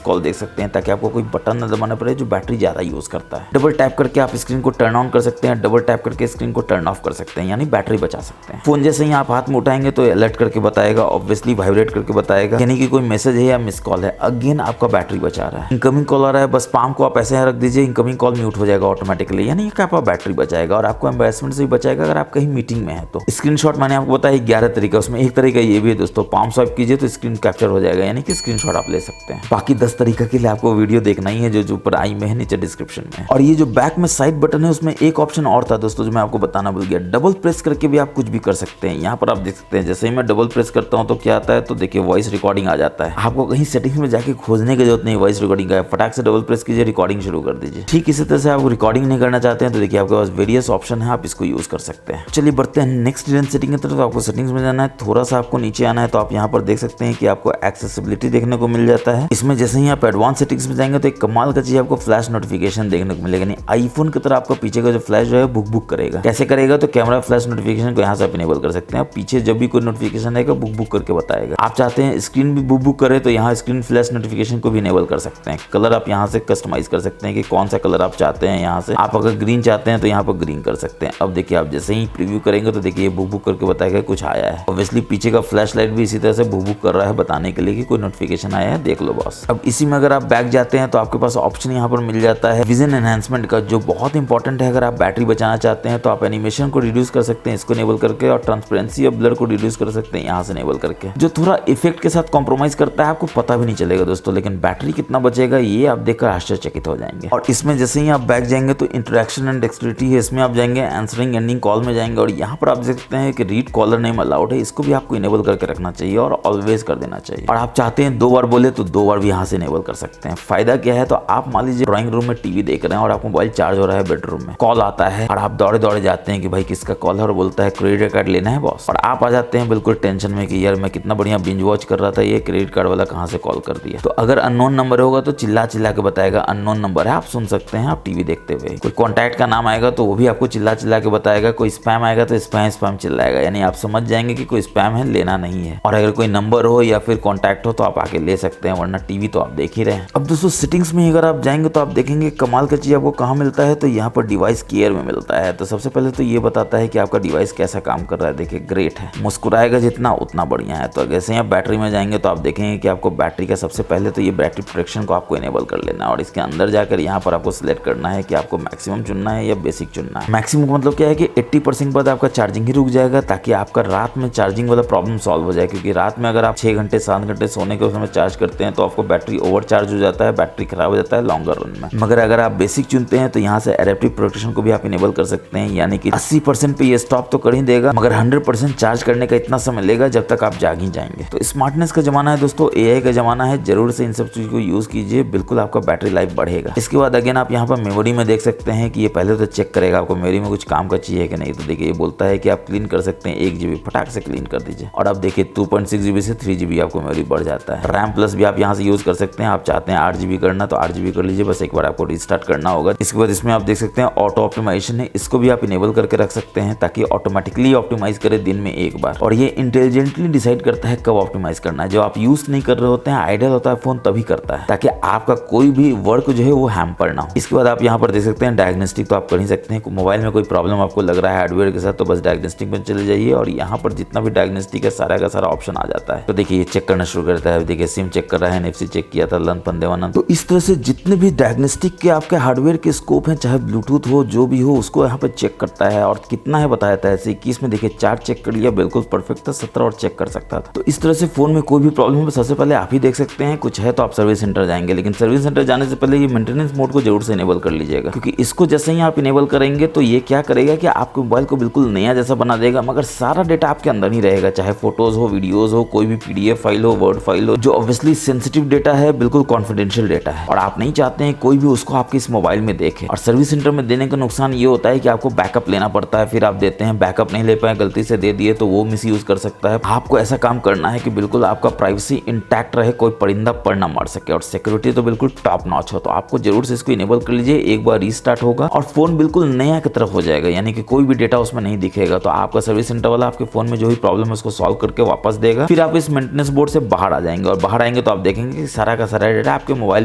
कॉल देख सकते हैं, ताकि आपको कोई बटन न दबाना पड़े जो बैटरी ज्यादा यूज करता है। डबल टैप करके आप स्क्रीन को टर्न ऑन कर सकते हैं, डबल टैप करके स्क्रीन को टर्न ऑफ कर सकते हैं, यानी बैटरी बचा सकते हैं। फोन जैसे ही आप हाथ में उठाएंगे तो अलर्ट करके बताएगा, ऑब्वियसली वाइब्रेट करके बताएगा, यानी कि कोई मैसेज है या मिस कॉल है, अगेन आपका बैटरी बचा रहा है। इनकमिंग कॉल आ रहा है, बस पाम को आप ऐसे रख दीजिए, इनकमिंग कॉल म्यूट हो जाएगा ऑटोमेटिकली, यानी कि आपका बैटरी बचाएगा और आपको एम्बैरेसमेंट से भी बचाएगा अगर आप कहीं मीटिंग में है तो। स्क्रीनशॉट मैंने आपको बताया 11 तरीका, उसमें एक तरीका ये भी है दोस्तों, पाम स्वाइप कीजिए तो स्क्रीन कैप्चर हो जाएगा, यानी कि स्क्रीनशॉट आप ले सकते हैं। बाकी 10 तरीका के लिए आपको वीडियो देखना ही है, जो ऊपर आई में है, नीचे डिस्क्रिप्शन में। और ये जो बैक में साइड बटन है उसमें एक ऑप्शन और था दोस्तों जो मैं आपको बताना भूल गया, डबल प्रेस करके भी आप कुछ भी कर सकते हैं। यहाँ पर आप देख सकते हैं जैसे ही मैं डबल प्रेस करता हूँ तो क्या आता है, तो देखिए वॉइस रिकॉर्डिंग आ जाता है। आपको कहीं सेटिंग्स में जाके खोजने की जरूरत नहीं, वॉइस रिकॉर्डिंग का फटाक से डबल प्रेस कीजिए, रिकॉर्डिंग शुरू कर दीजिए। ठीक इसी तरह से आप रिकॉर्डिंग नहीं करना चाहते हैं तो देखिए आपके पास वेरियस ऑप्शन है, आप इसको यूज कर सकते हैं। चलिए बढ़ते हैं नेक्स्ट सेटिंग की तरफ। तो आपको सेटिंग्स में जाना है, थोड़ा सा आपको नीचे आना है तो आप यहाँ पर देख सकते हैं कि आपको एक्सेसिबिलिटी देखने को मिल जाता है। इसमें जैसे ही आप एडवांस सेटिंग्स में जाएंगे तो एक कमाल का चीज आपको फ्लैश नोटिफिकेशन देखने को मिलेगा, नहीं आईफोन की तरह आपका पीछे का जो फ्लैश जो है बुक बुक करेगा। कैसे करेगा, तो कैमरा फ्लैश नोटिफिकेशन को यहाँ से आप इनेबल कर सकते हैं, पीछे जब भी कोई नोटिफिकेशन आएगा बुक बुक करके बताएगा। आप चाहते हैं स्क्रीन भी बुक बुक करे तो यहाँ स्क्रीन फ्लैश नोटिफिकेशन को भी इनेबल कर सकते हैं। कलर आप यहाँ से कस्टमाइज कर सकते हैं कि कौन सा कलर आप चाहते हैं, यहाँ से आप अगर ग्रीन चाहते हैं तो यहाँ पर ग्रीन कर सकते हैं। अब देखिए आप जैसे ही प्रीव्यू करेंगे तो देखिए बुक बुक करके बताएगा कुछ आया है। ऑब्वियसली पीछे का फ्लैश लाइट भी इसी तरह से बुक बुक कर रहा है बताने के लिए कि कोई नोटिफिकेशन आया है, देख लो बॉस। अब इसी में अगर आप बैक जाते हैं तो आपके पास ऑप्शन यहाँ पर मिल जाता है विजन एनहांसमेंट का, जो बहुत इंपॉर्टेंट है। अगर आप बैटरी बचाना चाहते हैं तो आप एनिमेशन को रिड्यूस कर सकते हैं इसको इनेबल करके, और ट्रांसपेरेंसी और ब्लर को रिड्यूस कर सकते हैं यहाँ से इनेबल करके, जो थोड़ा इफेक्ट के साथ कॉम्प्रोमाइज करता है, आपको पता भी नहीं चलेगा दोस्तों। लेकिन बैटरी कितना बचेगा ये आप देखकर आश्चर्यचकित हो जाएंगे। और इसमें जैसे ही आप बैक जाएंगे तो इंटरेक्शन एंड डेक्सटेरिटी है, इसमें आप जाएंगे आंसरिंग एंडिंग कॉल में जाएंगे, और यहाँ पर आप देख सकते हैं कि रीड कॉलर नेम अलाउड है, इसको भी आपको इनेबल करके रखना चाहिए और ऑलवेज कर देना चाहिए। और आप चाहते हैं 2 बार बोले तो 2 बार भी यहाँ से इनेबल कर सकते हैं। फायदा क्या है, तो आप मान लीजिए ड्राइंग रूम में टीवी देख रहे हैं और आपका मोबाइल चार्ज हो रहा है, बेडरूम में कॉल आता है और आप दौड़े दौड़े जाते हैं कि भाई किसका कॉल है, और बोलता है क्रेडिट कार्ड लेना है बॉस, और आप आ जाते हैं बिल्कुल टेंशन में कि यार मैं कितना बढ़िया बिंज वॉच कर रहा था, ये क्रेडिट कार्ड वाला कहाँ से कॉल कर दिया। तो अगर अननोन नंबर होगा तो चिल्ला चिल्ला के बताएगा अननोन नंबर है, आप सुन सकते हैं आप टीवी देखते हुए। कोई कॉन्टैक्ट का नाम आएगा तो वो भी आपको चिल्ला चिल्ला के बताएगा, कोई स्पैम आएगा तो स्पैम चिल्लाएगा, यानी आप समझ जाएंगे कि कोई स्पैम है, लेना नहीं है। और अगर कोई नंबर हो या फिर कॉन्टैक्ट हो तो आप आके ले सकते हैं, वरना टीवी तो आप देख ही रहे हैं। अब दोस्तों सेटिंग्स में अगर आप जाएंगे तो आप देखेंगे कमाल का चीज आपको कहाँ मिलता है, तो यहाँ पर डिवाइस केयर में मिलता है। तो सबसे पहले तो ये बताता है कि आपका डिवाइस कैसा काम कर रहा है, देखिए ग्रेट है, मुस्कुराएगा जितना उतना बढ़िया है। तो जैसे आप बैटरी में जाएंगे तो आप देखेंगे कि आपको बैटरी का सबसे पहले तो ये बैटरी प्रोटेक्शन को आपको इनेबल कर लेना है, और इसके अंदर जाकर यहाँ पर आपको सिलेक्ट करना है कि आपको मैक्सिमम चुनना है या बेसिक चुनना है। मैक्सिमम मतलब क्या है कि 80% बाद आपका चार्जिंग ही रुक जाएगा, ताकि आपका रात में चार्जिंग वाला प्रॉब्लम सॉल्व हो जाए, क्योंकि रात में अगर आप 6 घंटे 7 घंटे सोने के उसमें चार्ज करते हैं तो आपको बैटरी ओवर चार्ज हो जाता है, बैटरी खराब हो जाता है लॉन्गर रन में। मगर अगर आप बेसिक चुनते हैं तो यहाँ से एडेप्टिव प्रोटेक्शन को भी आप इनेबल कर सकते हैं, यानी कि 80% पे ये स्टॉप तो कर ही देगा, मगर 100% चार्ज करने का इतना समय लेगा जब तक आप जाग ही जाएंगे। तो स्मार्टनेस का जमाना है दोस्तों, एआई का जमाना है, जरूर से इन सब चीज को यूज कीजिए, बिल्कुल आपका बैटरी लाइफ बढ़ेगा। इसके बाद अगेन आप यहाँ पर मेमोरी में देख सकते हैं कि ये पहले तो चेक करेगा आपको मेमोरी में कुछ काम का चाहिए कि नहीं। तो देखिए ये बोलता है कि आप क्लीन कर सकते हैं 1 GB, फटाक से क्लीन कर दीजिए। और अब देखिए 2.6 2GB से 3GB आपको मेमोरी बढ़ जाता है। रैम प्लस भी आप यहाँ से यूज कर सकते हैं। आप चाहते हैं 8GB करना तो 8GB कर लीजिए, बस एक बार आपको रिस्टार्ट करना होगा। इसके बाद इसमें आप देख सकते हैं ऑटो ऑप्टिमाइजेशन है, इसको भी आप इनेबल करके रख सकते हैं ताकि ऑटोमेटिकली ऑप्टिमाइज करे दिन में एक बार, और ये इंटेलिजेंटली डिसाइड करता है कब ऑप्टिमाइज करना है। जो आप यूज नहीं कर रहे होते हैं, आइडियल होता है फोन, तभी करता है ताकि आपका कोई भी वर्क जो है वो हैम्पर ना हो। इसके बाद आप यहाँ पर देख सकते हैं डायग्नोस्टिक, तो आप कर ही सकते हैं। मोबाइल में कोई प्रॉब्लम आपको लग रहा है हार्डवेयर के साथ तो बस डायग्नोस्टिक में चले जाइए और यहाँ पर जितना भी डायग्नोस्टिक है सारा का सारा ऑप्शन आ जाता है। तो देखिए ये चेक करना शुरू करता है। देखिए सिम चेक कर रहा है, NFC चेक किया था, लंदन देवानंद। तो इस तरह से जितने भी डायग्नोस्टिक के आपके हार्डवेयर के स्कोप हैं, चाहे ब्लूटूथ हो जो भी हो, उसको यहाँ पर चेक करता है। और कितना है बताया था ऐसे 21 में देखिए 4 चेक कर लिया, बिल्कुल परफेक्ट था। 17 और चेक कर सकता था। तो इस तरह से फोन में कोई भी प्रॉब्लम है सबसे पहले आप ही देख सकते हैं। कुछ है तो आप सर्विस सेंटर जाएंगे, लेकिन सर्विस सेंटर जाने से पहले ये मेंटेनेंस मोड को जरूर से इनेबल कर लीजिएगा, क्योंकि इसको जैसे ही आप इनेबल करेंगे तो ये क्या करेगा कि आपके मोबाइल को बिल्कुल नया जैसा बना देगा, मगर सारा डेटा आपके अंदर ही रहेगा, चाहे फोटोज हो, वीडियोज हो, कोई भी PDF फाइल हो, वर्ड फाइल हो, जो ऑब्वियसली सेंसिटिव डेटा है, बिल्कुल कॉन्फिडेंशियल डेटा है और आप नहीं चाहते हैं कोई भी उसको आपके इस मोबाइल में देखे। और सर्विस सेंटर में देने का नुकसान ये होता है कि आपको बैकअप लेना पड़ता है, फिर आप देते हैं बैकअप नहीं ले पाए, गलती से दे दिए तो वो मिसयूज कर सकता है। आपको ऐसा काम करना है कि बिल्कुल आपका प्राइवेसी इंटैक्ट रहे, कोई परिंदा पर ना मार सके और सिक्योरिटी तो बिल्कुल टॉप नॉच हो। तो आपको जरूर से इसको इनेबल कर लीजिए। एक बार रीस्टार्ट होगा और फोन बिल्कुल नया की तरफ हो जाएगा, यानी कि कोई भी डेटा उसमें नहीं दिखेगा। तो आपका सर्विस सेंटर वाला आपके फोन में जो भी प्रॉब्लम है उसको सॉल्व करके वापस देगा। फिर आप इस मेंटेनेंस बोर्ड से बाहर आ जाएंगे और बाहर आएंगे तो आप देखेंगे कि सारा का सारा डेटा आपके मोबाइल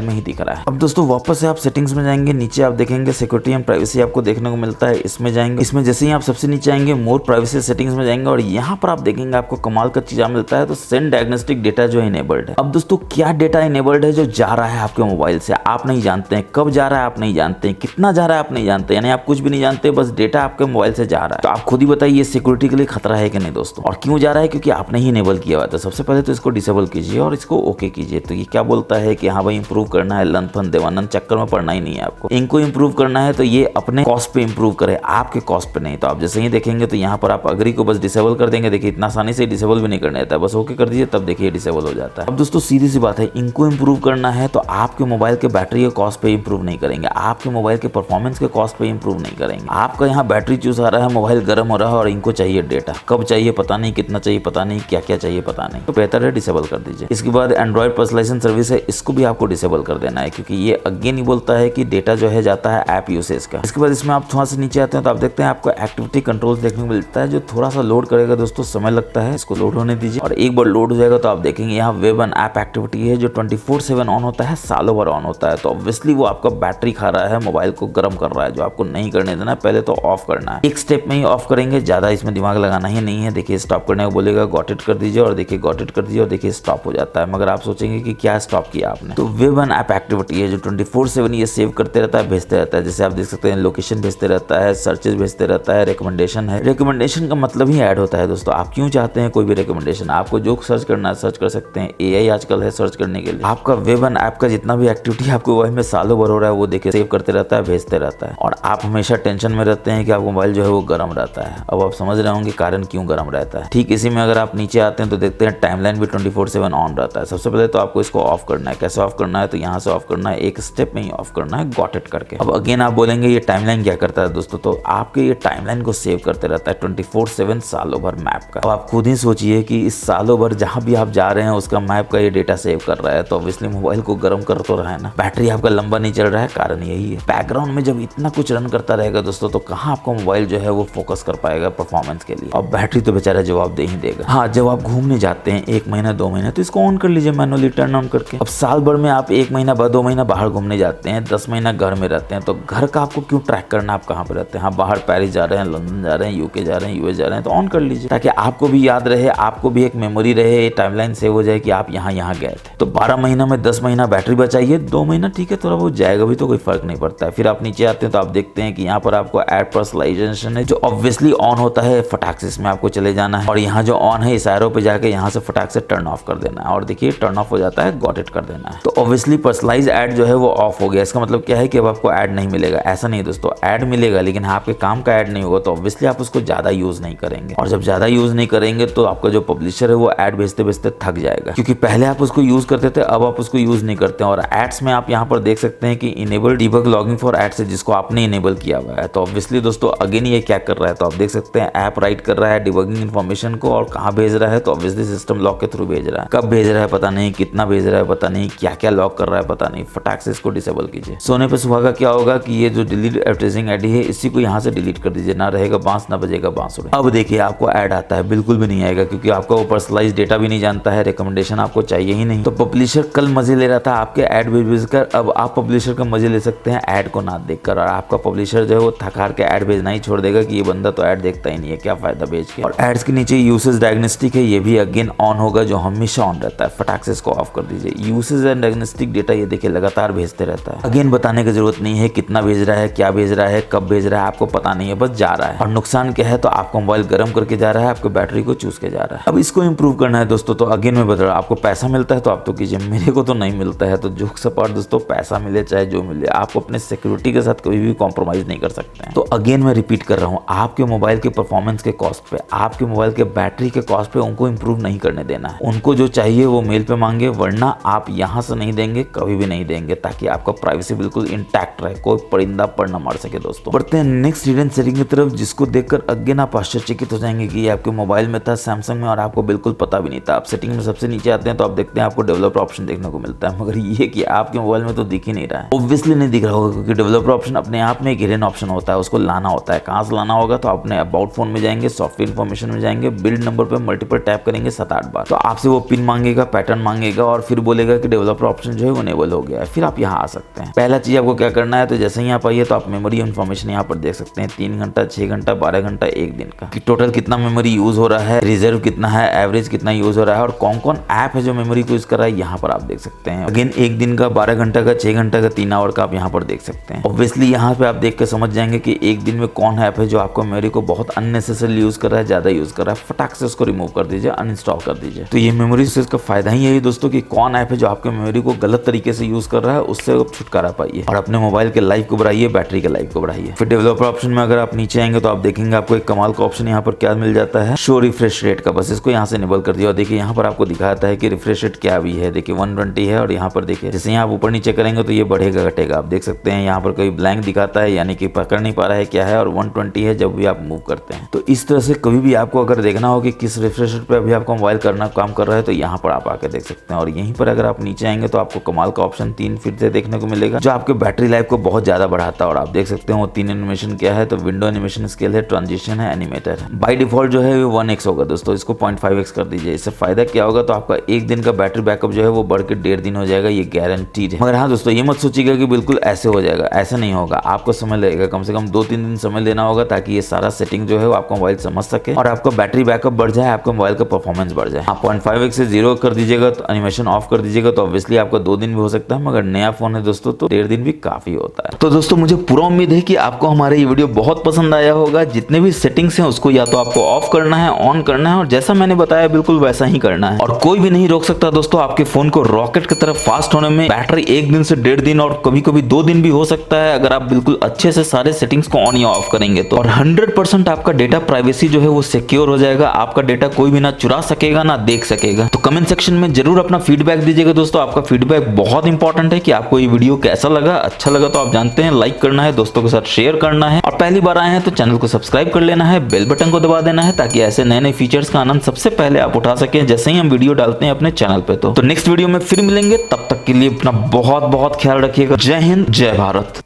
में ही दिख रहा है। अब दोस्तों वापस से आप सेटिंग्स में जाएंगे, नीचे आप देखेंगे सिक्योरिटी एंड प्राइवेसी आपको देखने को मिलता है, इसमें जाएंगे। इसमें जैसे ही आप सबसे नीचे आएंगे मोर प्राइवेसी सेटिंग्स में जाएंगे और यहाँ पर आप देखेंगे आपको कमाल का चीज मिलता है। तो सेंड डायग्नोस्टिक डेटा जो इनेबल्ड है। अब दोस्तों क्या डेटा इनेबल्ड है जो जा रहा है आपके मोबाइल से, आप नहीं जानते हैं, कब जा रहा है आप नहीं जानते हैं, कितना जा रहा है आप नहीं जानते, यानी आप कुछ भी नहीं जानते, बस डेटा आपके मोबाइल से जा रहा है। तो आप खुद ही बताइए सिक्योरिटी के लिए खतरा है कि नहीं दोस्तों, और क्यों जा रहा है? क्योंकि आपने ही इनेबल किया हुआ था। सबसे पहले तो इसको डिसेबल कीजिए और इसको ओके कीजिए। तो ये क्या बोलता है कि हाँ भाई इंप्रूव करना है, लंथन देवानंद चक्कर में पड़ना ही नहीं है आपको। इनको इंप्रूव करना है तो ये अपने कॉस्ट पे इंप्रूव करे, आपके कॉस्ट पे नहीं। तो आप जैसे ही देखेंगे तो यहाँ पर आप अग्री को बस डिसेबल कर देंगे। देखिए इतना आसानी से डिसेबल भी नहीं करना रहता है, बस ओके कर दीजिए, तब देखिए डिसेबल हो जाता है। अब दोस्तों सीधी सी बात है, इनको इंप्रूव करना है तो आपके मोबाइल के बैटरी के कॉस्ट पे इंप्रूव नहीं करेंगे, आपके मोबाइल के परफॉर्मेंस के कॉस्ट पे इंप्रूव नहीं करेंगे। आपका यहाँ बैटरी चूस आ रहा है, मोबाइल गर्म हो रहा है और इनको चाहिए डेटा, कब चाहिए पता नहीं, कितना चाहिए पता नहीं, क्या क्या चाहिए पता नहीं, तो बेहतर है डिसेबल कर दीजिए। इसके बाद एंड्रॉइड पर्सनलाइजेशन सर्विस है, इसको भी आपको डिसेबल कर देना है, क्योंकि ये अगेन ही बोलता है कि डेटा जो है जाता है ऐप यूसेज का। इसके बाद इसमें आप थोड़ा सा नीचे आते हैं तो आप देखते हैं आपको एक्टिविटी कंट्रोल देखने को मिलता है, जो थोड़ा सा लोड करेगा दोस्तों, समय लगता है, इसको लोड होने दीजिए। और एक बार लोड हो जाएगा तो आप देखेंगे यहाँ वेब एंड ऐप एक्टिविटी है जो 24/7 ऑन होता है, सालों भर ऑन होता है। तो ऑब्वियसली वो आपका बैटरी खा रहा है, मोबाइल को गर्म कर रहा है, जो आपको नहीं करने देना है। पहले तो ऑफ करना है, एक स्टेप में ही ऑफ करेंगे, ज्यादा इसमें दिमाग लगाना ही नहीं है। देखिए स्टॉप करने को बोलेगा, गॉट इट कर दीजिए और देखिए गॉट इट कर दीजिए और देखिए स्टॉप हो जाता है। मगर आप सोचेंगे कि क्या स्टॉप किया आपने, तो वेब एंड ऐप एक्टिविटी है जो 24/7 ये सेव करते रहता है, भेजते रहता है। जैसे आप देख सकते हैं लोकेशन भेजते रहता है, सर्चेज भेजते रहता है, रिकमेंडेशन है। रिकमेंडेशन का मतलब ही ऐड होता है दोस्तों, आप क्यों चाहते हैं कोई भी रिकमेंडेशन, आपको जो सर्च करना है सर्च कर सकते हैं। AI आजकल है सर्च करने के लिए। आपका वेब एंड ऐप का जितना भी एक्टिविटी आपको मोबाइल में सालों भर हो रहा है वो देखिए सेव करते रहता है, भेजते रहता है। और आप हमेशा टेंशन में रहते हैं कि आपका मोबाइल जो है वो गर्म रहता है। अब आप समझ रहे होंगे कारण क्यों गर्म रहता है। ठीक इसी में अगर आप नीचे आते हैं तो देखते हैं टाइमलाइन भी 24/7 ऑन रहता है। सबसे पहले तो आपको इसको ऑफ करना है। कैसे ऑफ करना है, तो यहाँ से ऑफ करना है, एक स्टेप में ही ऑफ करना है, गॉट इट करके। अब अगेन आप बोलेंगे ये टाइमलाइन क्या करता है दोस्तों, तो आपके ये टाइमलाइन को सेव करते रहता है 24/7 सालों भर मैप का। अब आप खुद ही सोचिए कि इस सालों भर जहां भी आप जा रहे हैं उसका मैप का ये डेटा सेव कर रहा है, तो ऑब्वियसली मोबाइल को गर्म कर तो रहा है ना। बैटरी आपका लंबा नहीं चल रहा है, कारण यही है। बैकग्राउंड में जब इतना कुछ रन करता रहेगा दोस्तों तो कहाँ आपका मोबाइल जो है वो फोकस कर पाएगा परफॉर्मेंस के लिए, और बैटरी तो बेचारा जवाब दे ही देगा। हाँ, जब आप घूमने जाते हैं 1 महीना 2 महीना तो इसको ऑन कर लीजिए मैनुअली टर्न ऑन करके। अब साल भर में आप 1 महीना 2 महीना बाहर घूमने जाते हैं, 10 महीना घर में रहते हैं, तो घर का आपको क्यों ट्रैक करना, आप कहाँ पे रहते हैं। हाँ, बाहर पेरिस जा रहे हैं, लंदन जा रहे हैं, UK जा रहे हैं, US जा रहे हैं, तो ऑन कर लीजिए ताकि आपको भी याद रहे, आपको भी एक मेमोरी रहे, टाइमलाइन सेव हो जाए कि आप यहाँ गए थे। तो 12 महीना में 10 महीना बैटरी बचाइए, 2 महीना ठीक है थोड़ा बहुत जाएगा भी तो कोई फर्क नहीं पड़ता है। फिर आप नीचे आते हैं तो आप देखते हैं कि यहाँ पर आपको ऐड पर्सनलाइजेशन है जो ऑब्वियसली ऑन होता है, फटाक से इसमें आपको चले जाना है और यहाँ जो ऑन है इस एरो पे जाके यहाँ से फटाक से टर्न ऑफ कर देना है और देखिए टर्न ऑफ हो जाता है, गॉट इट कर देना है। तो ऑब्वियसली पर्सनलाइज ऐड जो है वो ऑफ हो गया। इसका मतलब क्या है कि अब आपको ऐड नहीं मिलेगा, ऐसा नहीं दोस्तों, ऐड मिलेगा लेकिन आपके काम का ऐड नहीं होगा, तो ऑब्वियसली आप उसको ज्यादा यूज नहीं करेंगे। और जब ज्यादा यूज नहीं करेंगे तो आपका जो पब्लिशर है वो ऐड भेजते भेजते थक जाएगा, क्योंकि पहले आप उसको यूज करते थे, अब आप उसको यूज नहीं करते। और एड्स में आप यहाँ पर देख सकते हैं कि enable debug logging for ads है, जिसको आपने इनेबल किया हुआ है। तो ऑब्वियसली दोस्तों अगेन ये क्या कर रहा है, तो आप देख सकते हैं ऐप राइट कर रहा है डिबगिंग इन्फॉर्मेशन को और कहाँ भेज रहा है, तो ऑब्वियसली USD सिस्टम लॉक के थ्रू भेज रहा है। कब भेज रहा है पता नहीं, कितना भेज रहा है पता नहीं, क्या क्या लॉक कर रहा है पता नहीं। फटाक से इसको डिसेबल कीजिए। सोने पे सुबह का क्या होगा कि ये जो डिलीट एडवर्टाइजिंग आईडी है इसी को यहाँ से डिलीट कर दीजिए। ना रहेगा बांस ना बजेगा बांसुरी। अब देखिए आपको ऐड आता है, बिल्कुल भी नहीं आएगा क्योंकि आपका वो पर्सनलाइज डेटा भी नहीं जानता है, रिकमेंडेशन आपको चाहिए ही नहीं। तो पब्लिशर कल मजे ले रहा था आपके ऐड भेज कर, अब आप पब्लिशर का मजे ले सकते हैं ऐड को ना देखकर। और आपका पब्लिशर जो है वो थकार के ऐड भेजना ही छोड़ देगा कि ये बंदा तो ऐड देखता ही नहीं है, क्या फायदा भेज के। और एड्स के नीचे यूसेज डायग्नोस्टिक है, ये भी अगेन ऑन होगा, जो हमेशा ऑन रहता है। फटाक से इसको ऑफ कर दीजिए। यूसेज एंड डायग्नोस्टिक डेटा ये देखिए लगातार भेजते रहता है। अगेन बताने की जरूरत नहीं है कितना भेज रहा है, क्या भेज रहा है, कब भेज रहा है, आपको पता नहीं है, बस जा रहा है। और नुकसान क्या है, तो आपको मोबाइल गर्म करके जा रहा है, आपको बैटरी को चूस के जा रहा है। अब इसको इंप्रूव करना है दोस्तों, तो अगेन मैं बता रहा हूँ, आपको पैसा मिलता है तो आप तो कीजिए, मेरे को तो नहीं मिलता है। तो जोक सपाट दोस्तों, पैसा मिले चाहे जो मिले, आप अपने सिक्योरिटी के साथ कभी भी कॉम्प्रोमाइज नहीं कर सकते हैं। तो अगेन मैं रिपीट कर रहा हूँ, आपके मोबाइल के परफॉर्मेंस के कॉस्ट पे, आपके मोबाइल के बैटरी के कॉस्ट पे उनको इंप्रूव नहीं करने देना है। उनको जो चाहिए वो मेल पे मांगे, वरना आप यहाँ से नहीं देंगे, कभी भी नहीं देंगे, ताकि आपका प्राइवेसी बिल्कुल इंटैक्ट रहे, कोई परिंदा पर न मार सके। दोस्तों बढ़ते हैं नेक्स्ट हिडन सेटिंग की तरफ, जिसको देखकर अगेन आप आश्चर्यचकित हो जाएंगे कि ये आपके मोबाइल में था, सैमसंग में, और आपको बिल्कुल पता भी नहीं था। आप सेटिंग में सबसे नीचे आते हैं तो आप देखते हैं आपको डेवलपर ऑप्शन देखने को मिलता है, मगर ये कि आपके मोबाइल में तो दिख ही नहीं रहा है। ऑब्वियसली नहीं दिख रहा होगा क्योंकि डेवलपर ऑप्शन अपने आप में एक हिडन ऑप्शन होता है, उसको लाना होता है। कहां से लाना होगा, तो अपने अबाउट फोन में जाएंगे, सॉफ्टवेयर इन्फॉर्मेशन में जाएंगे, बिल्ड नंबर पे मल्टीपल टैप करेंगे 7-8 बार, तो आपसे वो पिन मांगेगा, पैटर्न मांगेगा, और फिर बोलेगा कि डेवलपर ऑप्शन जो है इनेबल हो गया है। फिर आप यहाँ आ सकते हैं। पहला चीज आपको क्या करना है, तो जैसे ही आप आइए तो आप मेमोरी इन्फॉर्मेशन यहाँ पर देख सकते हैं। 3 घंटा, 6 घंटा, 12 घंटा, 1 दिन का कि टोटल कितना मेमोरी यूज हो रहा है, रिजर्व कितना है, एवरेज कितना यूज हो रहा है, और कौन कौन ऐप है जो मेमोरी को यूज कर रहा है, यहाँ पर आप देख सकते हैं। अगेन 1 दिन का, 12 घंटा का, 6 घंटा का, 3 आवर का आप यहाँ पर देख सकते हैं। ऑब्वियसली यहाँ पे आप देख कर समझ जाएंगे कि 1 दिन में कौन ऐप है जो आपको मेमोरी को बहुत अननेसेसरी यूज कर रहा है, ज्यादा यूज कर रहा है। फटाक से उसको रिमूव कर दीजिए, अनइंस्टॉल कर दीजिए। तो ये मेमोरी से इसका फायदा ही यही दोस्तों कि कौन ऐप है जो आपके मेमोरी को गलत तरीके से यूज कर रहा है, उससे आप छुटकारा पाइए और अपने मोबाइल के लाइफ को बढ़ाइए, बैटरी के लाइफ को बढ़ाइए। फिर डेवलपर ऑप्शन में अगर आप नीचे आएंगे तो आप देखेंगे आपको एक कमाल का ऑप्शन यहाँ पर क्या मिल जाता है, शो रिफ्रेश रेट का। बस इसको यहाँ से इनेबल कर दिया और देखिए यहाँ पर आपको दिखाता है कि रिफ्रेश रेट क्या भी है। देखिए 120 है और यहाँ पर देखिए जैसे यहाँ आप ऊपर नीचे करेंगे तो ये बढ़ेगा घटेगा। आप देख सकते हैं यहाँ पर कोई ब्लैंक दिखाता है, यानी कि पकड़ नहीं पा रहा है क्या है, और 120 है जब भी आप मूव करते हैं। तो इस तरह से कभी भी आपको अगर देखना हो कि किस रिफ्रेश रेट पे अभी आपका मोबाइल करना काम कर रहा है, तो यहाँ पर आप आके देख सकते हैं। और यहीं पर अगर आप नीचे आएंगे तो आपको कमाल का ऑप्शन 3 फिर से देखने को मिलेगा, जो आपके बैटरी लाइफ को बहुत ज्यादा बढ़ाता है। और आप देख सकते हैं वो 3 एनिमेशन क्या है, तो विंडो एनिमेशन स्केल है, ट्रांजिशन है, एनिमेटर है। बाय डिफॉल्ट जो है वो 1x होगा दोस्तों, इसको 0.5x कर दीजिए। इससे फायदा क्या होगा, तो आपका 1 दिन का बैटरी बैकअप जो है वो बढ़ के 1.5 दिन हो जाएगा, ये गारंटीड है। मगर हाँ दोस्तों, ये मत सोचिएगा कि बिल्कुल ऐसे हो जाएगा, ऐसा नहीं होगा। आपको समय लगेगा, कम से कम 2-3 दिन समय लेना होगा, ताकि ये सारा सेटिंग जो है वो आपका मोबाइल समझ सके और आपका बैटरी बैकअप बढ़ जाए, आपका मोबाइल का परफॉर्मेंस बढ़ जाए। आप 0.5x से 0 कर दीजिएगा, तो एनिमेशन ऑफ कर दीजिएगा, तो ऑब्वियसली आपका 2 दिन भी हो सकता है, मगर नया फोन है दोस्तों तो 1.5 दिन भी काफी होता है। तो दोस्तों मुझे पूरा उम्मीद है कि आपको हमारे ये वीडियो बहुत पसंद आया होगा। जितने भी सेटिंग्स हैं उसको या तो आपको ऑफ करना है, ऑन करना है, और जैसा मैंने बताया बिल्कुल वैसा ही करना है। और कोई भी नहीं रोक सकता दोस्तों आपके फोन को रॉकेट की तरफ फास्ट होने में। बैटरी 1 दिन से 1.5 दिन और कभी कभी 2 दिन भी हो सकता है, अगर आप बिल्कुल अच्छे से सारे सेटिंग्स को ऑन या ऑफ करेंगे तो। और 100% आपका डेटा प्राइवेसी जो है वो सिक्योर हो जाएगा। आपका डेटा कोई भी ना चुरा सकेगा ना देख सकेगा। तो कमेंट सेक्शन में जरूर अपना फीडबैक दीजिएगा दोस्तों। आपका फीडबैक बहुत इंपॉर्टेंट है कि आपको ये वीडियो कैसा लगा। अच्छा लगा तो आप जानते हैं लाइक करना है, दोस्तों के साथ शेयर करना है, और पहली बार आए हैं तो चैनल को सब्सक्राइब कर लेना है, बेल बटन को दबा देना है, ताकि ऐसे नए नए फीचर्स का आनंद सबसे पहले आप उठा सकें जैसे ही हम वीडियो डालते हैं अपने चैनल पे। तो नेक्स्ट वीडियो में फिर मिलेंगे, तब तक के लिए अपना बहुत बहुत ख्याल रखिएगा। जय हिंद, जय भारत।